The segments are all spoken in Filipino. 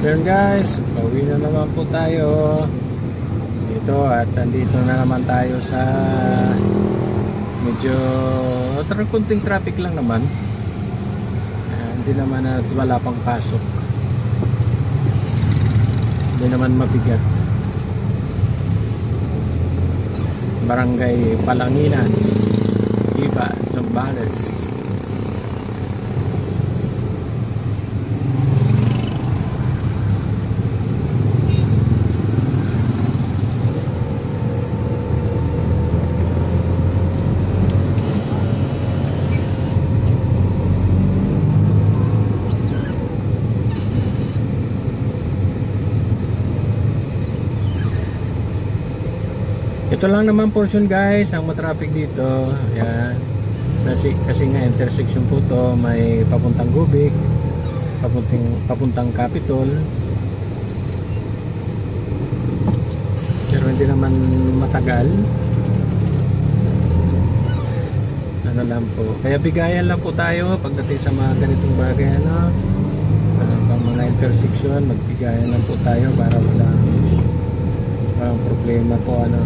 Yun guys, pauwi na naman po tayo dito at andito na naman tayo sa medyo kunting traffic lang naman. Hindi naman at wala pang pasok, hindi naman mabigat. Barangay Palanginan, Iba, Zambales. Ito lang naman portion guys ang matraffic dito. Ayan. Kasi nga intersection po to, may papuntang Gubic, papuntang Capitol. Pero hindi naman matagal. Ano lang po. Kaya bigayan lang po tayo pagdating sa mga ganitong bagay, ano. Pang mga intersection, magbigayan lang po tayo para walang problema po, ano.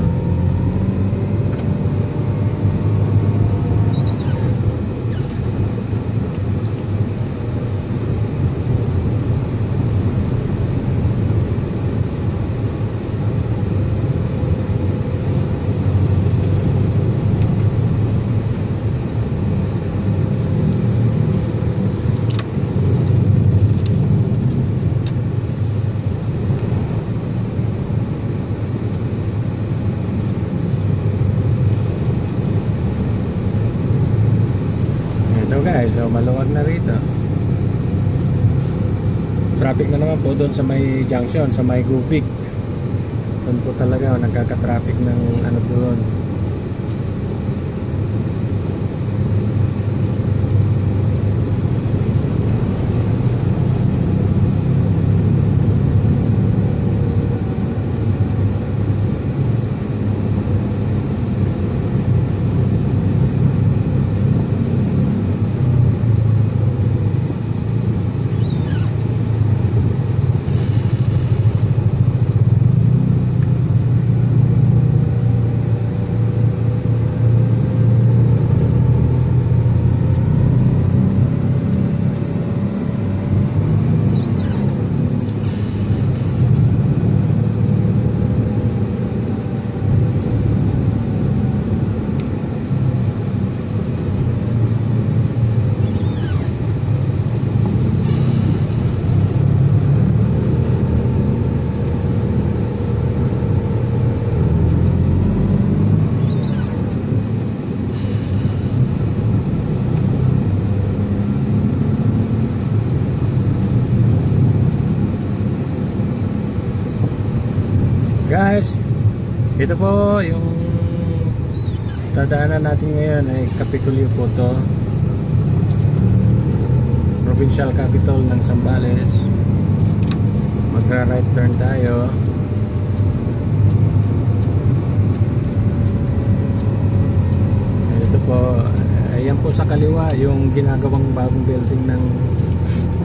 Guys, so maluwag na rito. Traffic na naman po doon sa may junction, sa may Gubic. Doon po talaga nagkaka-traffic ng ano doon. Guys, ito po yung dadaanan natin ngayon ay Capitolio po to, provincial capital ng Zambales. Magra right turn tayo. Ito po, ayan po sa kaliwa yung ginagawang bagong building ng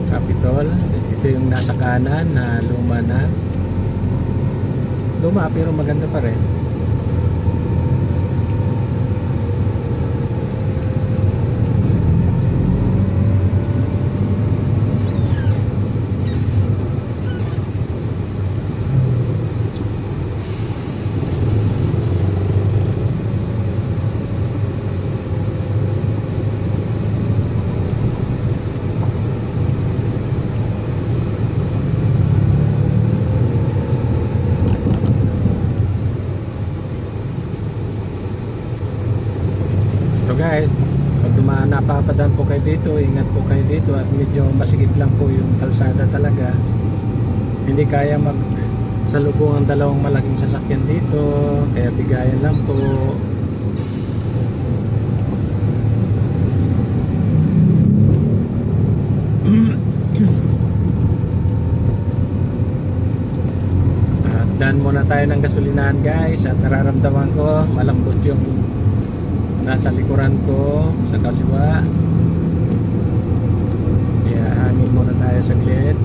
Capitol. Ito yung nasa kanan na luma na. Luma pero maganda pa rin. Guys, pag napapadaan po kayo dito, ingat po kayo dito at medyo masigip lang po yung kalsada talaga. Hindi kaya magsalubong ang dalawang malaking sasakyan dito, kaya bigayan lang po. At daan muna tayo ng gasolinahan guys, at nararamdaman ko malambot yung nasa likuran ko sa kaliwa. Kaya hangin muna tayo saglit.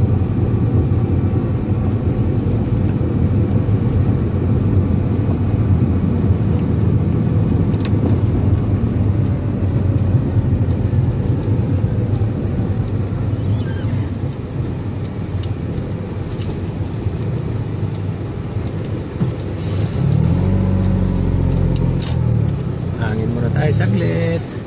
Ay, saglit.